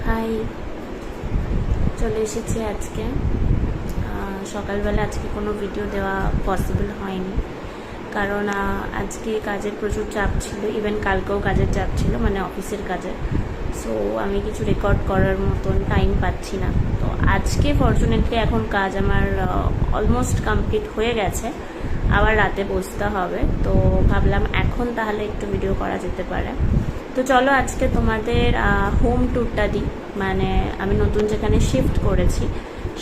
High, চলে এসেছি আজকে। সকালবেলা আজকে কোনো ভিডিও দেওয়া পসিবল হয়নি, কারণ আজকে কাজের প্রচুর চাপ ছিল। ইভেন কালকেও কাজের চাপ ছিল, মানে অফিসের কাজে। সো আমি কিছু রেকর্ড করার মতন টাইম পাচ্ছি না। তো আজকে ফরচুনেটলি এখন কাজ আমার অলমোস্ট কমপ্লিট হয়ে গেছে, আবার রাতে বসতে হবে। তো ভাবলাম এখন তাহলে একটু ভিডিও করা যেতে পারে। তো চলো আজকে তোমাদের হোম ট্যুরটা দিই, মানে আমি নতুন যেখানে শিফট করেছি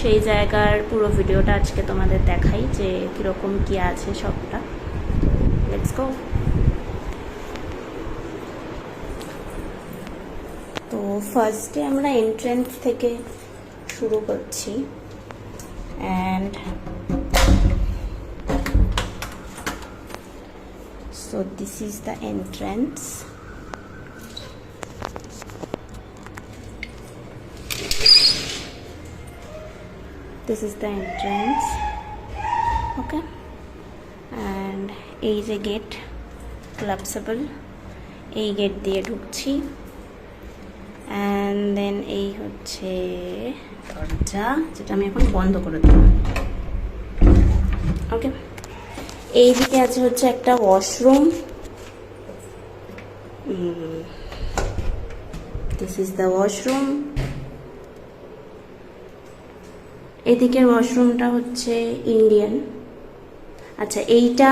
সেই জায়গার পুরো ভিডিওটা আজকে তোমাদের দেখাই, যে কীরকম কী আছে সবটা। Let's go. তো ফার্স্টে আমরা এন্ট্রেন্স থেকে শুরু করছি। And so this is the entrance. This is the entrance. Okay, and এই যে গেট collapsible, এই গেট দিয়ে ঢুকছি। অ্যান্ড দেন এই হচ্ছে দরজা, যেটা আমি এখন বন্ধ করে দেবো। ওকে, এই দিকে আছে হচ্ছে একটা washroom. This is the washroom. এদিকের ওয়াশরুমটা হচ্ছে ইন্ডিয়ান। আচ্ছা, এইটা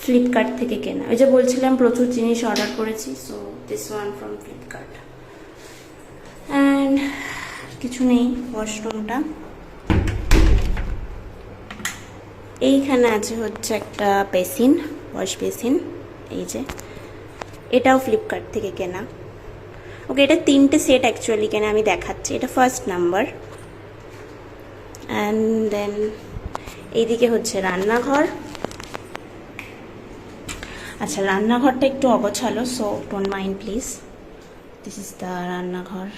ফ্লিপকার্ট থেকে কেনা। ওই যে বলছিলাম প্রচুর জিনিস অর্ডার করেছি, so this one from Flipkart. And কিছু নেই ওয়াশরুমটা। এইখানে আছে হচ্ছে একটা বেসিন, ওয়াশ বেসিন। এই যে এটাও ফ্লিপকার্ট থেকে কেনা। ওকে, এটা 3টে সেট অ্যাকচুয়ালি কেনা, আমি দেখাচ্ছি। এটা ফার্স্ট নাম্বার। অ্যান্ড দেন এইদিকে হচ্ছে রান্নাঘর। আচ্ছা, রান্নাঘরটা একটু অগোছালো, so don't mind please. This is the রান্নাঘর।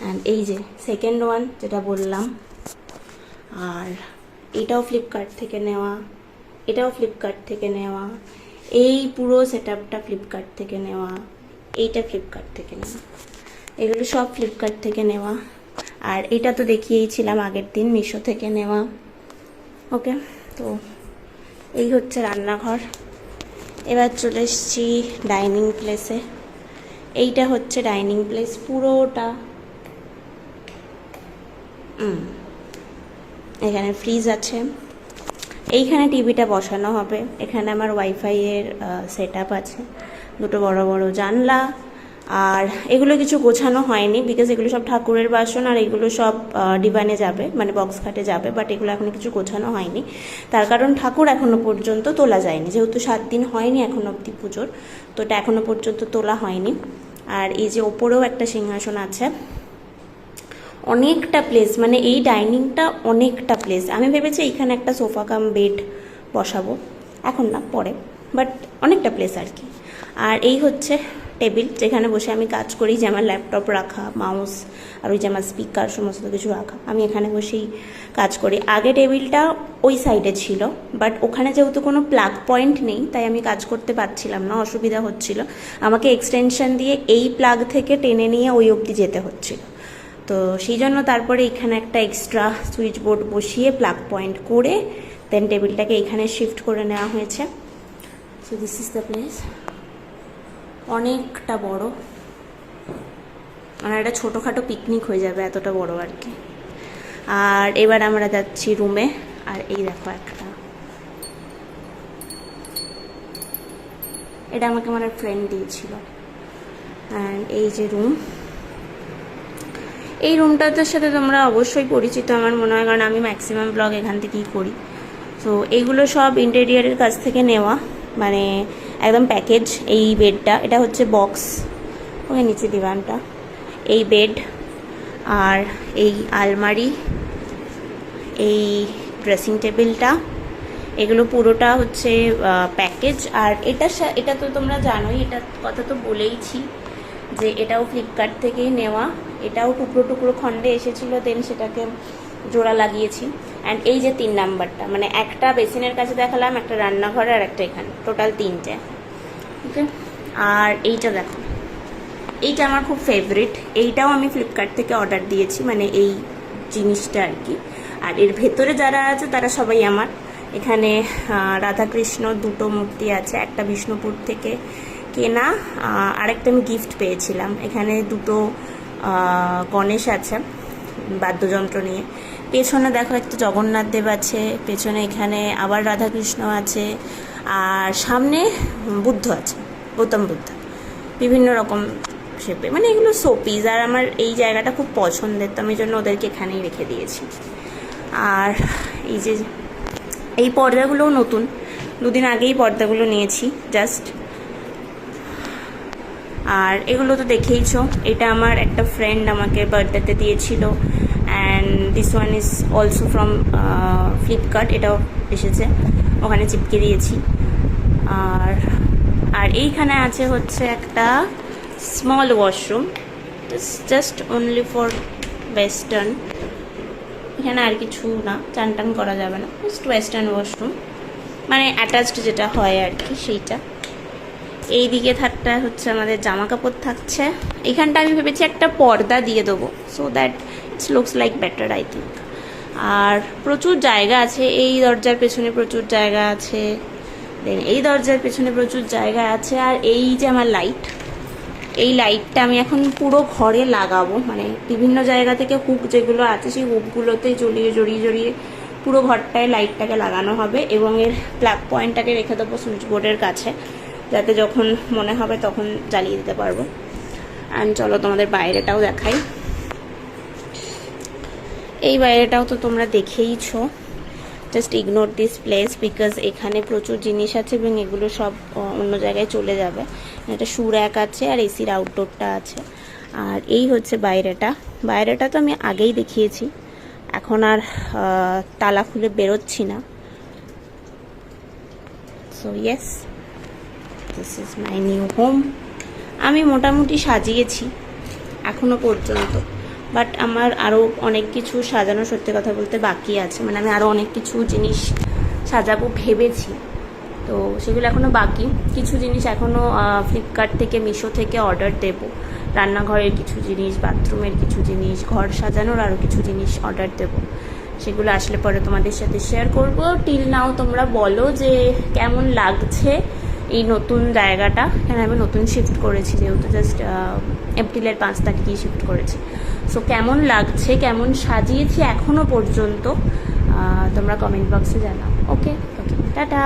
অ্যান্ড এই যে সেকেন্ড ওয়ান যেটা বললাম। আর এটাও ফ্লিপকার্ট থেকে নেওয়া, এটাও ফ্লিপকার্ট থেকে নেওয়া, এই পুরো সেট আপটা ফ্লিপকার্ট থেকে নেওয়া, এইটা ফ্লিপকার্ট থেকে নেওয়া, এগুলো সব ফ্লিপকার্ট থেকে নেওয়া। আর এটা তো দেখিয়েছিলাম আগের দিন, মিশো থেকে নেওয়া। ওকে, তো এই হচ্ছে রান্নাঘর। এবার চলে এসেছি ডাইনিং প্লেসে। এইটা হচ্ছে ডাইনিং প্লেস পুরোটা। এখানে ফ্রিজ আছে, এইখানে টিভিটা বসানো হবে। এখানে আমার ওয়াইফাইয়ের সেট আপ আছে, দুটো বড় বড় জানলা। আর এগুলো কিছু গোছানো হয়নি, বিকজ এগুলো সব ঠাকুরের বাসন, আর এগুলো সব ডিবানে যাবে, মানে বক্স খাটে যাবে। বাট এগুলো এখন কিছু গোছানো হয়নি, তার কারণ ঠাকুর এখনো পর্যন্ত তোলা যায়নি, যেহেতু 7 দিন হয়নি এখনো অবধি পুজোর, তো এটা এখনো পর্যন্ত তোলা হয়নি। আর এই যে ওপরেও একটা সিংহাসন আছে। অনেকটা প্লেস, মানে এই ডাইনিংটা অনেকটা প্লেস। আমি ভেবেছি এইখানে একটা সোফা কাম বেড বসাবো, এখন না, পরে, বাট অনেকটা প্লেস আর কি। আর এই হচ্ছে টেবিল, যেখানে বসে আমি কাজ করি, যে আমার ল্যাপটপ রাখা, মাউস, আর ওই যে আমার স্পিকার, সমস্ত কিছু রাখা। আমি এখানে বসেই কাজ করি। আগে টেবিলটা ওই সাইডে ছিল, বাট ওখানে যেহেতু কোনো প্লাগ পয়েন্ট নেই, তাই আমি কাজ করতে পারছিলাম না, অসুবিধা হচ্ছিল। আমাকে এক্সটেনশন দিয়ে এই প্লাগ থেকে টেনে নিয়ে ওই অবধি যেতে হচ্ছিল। তো সেই জন্য তারপরে এখানে একটা এক্সট্রা সুইচ বোর্ড বসিয়ে প্লাগ পয়েন্ট করে দেন টেবিলটাকে এখানে শিফট করে নেওয়া হয়েছে। So this is the place. অনেকটা বড়, মানে একটা ছোটোখাটো পিকনিক হয়ে যাবে, এতটা বড় আর কি। আর এবার আমরা যাচ্ছি রুমে। আর এই দেখো একটা, এটা আমাকে আমার ফ্রেন্ড দিয়েছিল। অ্যান্ড এই যে রুম, এই রুমটার সাথে তোমরা অবশ্যই পরিচিত আমার মনে হয়, কারণ আমি ম্যাক্সিমাম ব্লগ এখান থেকেই করি। সো এইগুলো সব ইন্টেরিয়ারের কাছ থেকে নেওয়া, মানে একদম প্যাকেজ। এই বেডটা, এটা হচ্ছে বক্স, ওকে, নিচে দিবানটা, এই বেড, আর এই আলমারি, এই ড্রেসিং টেবিলটা, এগুলো পুরোটা হচ্ছে প্যাকেজ। আর এটা তো তোমরা জানোই, এটা কথা তো বলেইছি, যে এটাও ফ্লিপকার্ট থেকেই নেওয়া। এটাও টুকরো টুকরো খণ্ডে এসেছিলো, দেন সেটাকে জোড়া লাগিয়েছি। অ্যান্ড এই যে 3 নাম্বারটা, মানে একটা বেসিনের কাছে দেখালাম, একটা রান্নাঘরে, আর একটা এখানে, টোটাল 3টে। ওকে, আর এইটা দেখো, এইটা আমার খুব ফেভারিট। এইটাও আমি ফ্লিপকার্ট থেকে অর্ডার দিয়েছি, মানে এই জিনিসটা আর কি। আর এর ভেতরে যারা আছে তারা সবাই আমার। এখানে রাধাকৃষ্ণ দুটো মূর্তি আছে, একটা বিষ্ণুপুর থেকে কেনা, আরেকটা আমি গিফট পেয়েছিলাম। এখানে দুটো গণেশ আছে বাদ্যযন্ত্র নিয়ে। পেছনে দেখো একটা জগন্নাথ দেব আছে, পেছনে এখানে আবার রাধাকৃষ্ণ আছে, আর সামনে বুদ্ধ আছে, গৌতম বুদ্ধ, বিভিন্ন রকম শেপে, মানে এগুলো শোপিস। আর আমার এই জায়গাটা খুব পছন্দের, তো আমি জন্য ওদেরকে এখানেই রেখে দিয়েছি। আর এই যে এই পর্দাগুলোও নতুন, দুদিন আগেই পর্দাগুলো নিয়েছি জাস্ট। আর এগুলো তো দেখেইছো, এটা আমার একটা ফ্রেন্ড আমাকে বার্থডেতে দিয়েছিল, and this one is also from Flipkart. এটাও এসেছে, ওখানে চিপকে দিয়েছি। আর আর এইখানে আছে হচ্ছে একটা small washroom, just only for western. এখানে আর কিছু না, চান টান করা যাবে না, জাস্ট ওয়েস্টার্ন ওয়াশরুম, মানে অ্যাটাচড যেটা হয় আর কি সেইটা। এই দিকে থাকটা হচ্ছে আমাদের জামা কাপড় থাকছে। এখানটা আমি ভেবেছি একটা পর্দা দিয়ে দেবো, so that it's looks like better I think. আর প্রচুর জায়গা আছে, এই দরজার পেছনে প্রচুর জায়গা আছে, দেন এই দরজার পেছনে প্রচুর জায়গা আছে। আর এই যে আমার লাইট, এই লাইটটা আমি এখন পুরো ঘরে লাগাবো, মানে বিভিন্ন জায়গা থেকে হুক যেগুলো আছে সেই হুকগুলোতে জড়িয়ে পুরো ঘরটায় লাইটটাকে লাগানো হবে, এবং এর প্লাগ পয়েন্টটাকে রেখে দেবো সুইচ বোর্ডের কাছে, যাতে যখন মনে হবে তখন জ্বালিয়ে দিতে পারবো। অ্যান্ড চলো তোমাদের বাইরেটাও দেখাই। এই বাইরেটাও তো তোমরা দেখেইছো, just ignore this place because এখানে প্রচুর জিনিস আছে এবং এগুলো সব অন্য জায়গায় চলে যাবে। একটা শু র্যাক আছে আর এসির আউটডোরটা আছে। আর এই হচ্ছে বাইরেটা তো আমি আগেই দেখিয়েছি, এখন আর তালা খুলে বেরোচ্ছি না। So yes, this is my new home. আমি মোটামুটি সাজিয়েছি এখনো পর্যন্ত, বাট আমার আরও অনেক কিছু সাজানো সত্যি কথা বলতে বাকি আছে, মানে আমি আরও অনেক কিছু জিনিস সাজাবো ভেবেছি, তো সেগুলো এখনও বাকি। কিছু জিনিস এখনও ফ্লিপকার্ট থেকে, মিশো থেকে অর্ডার দেবো। রান্নাঘরের কিছু জিনিস, বাথরুমের কিছু জিনিস, ঘর সাজানোর আরও কিছু জিনিস অর্ডার দেবো। সেগুলো আসলে পরে তোমাদের সাথে শেয়ার করব। টিল নাও তোমরা বলো যে কেমন লাগছে এই নতুন জায়গাটা। কেন আমি নতুন শিফট করেছি, যেহেতু জাস্ট এপ্রিলের 5 তারিখেই শিফট করেছি। সো কেমন লাগছে, কেমন সাজিয়েছি এখনও পর্যন্ত, তোমরা কমেন্ট বক্সে জানাও। ওকে, টাটা।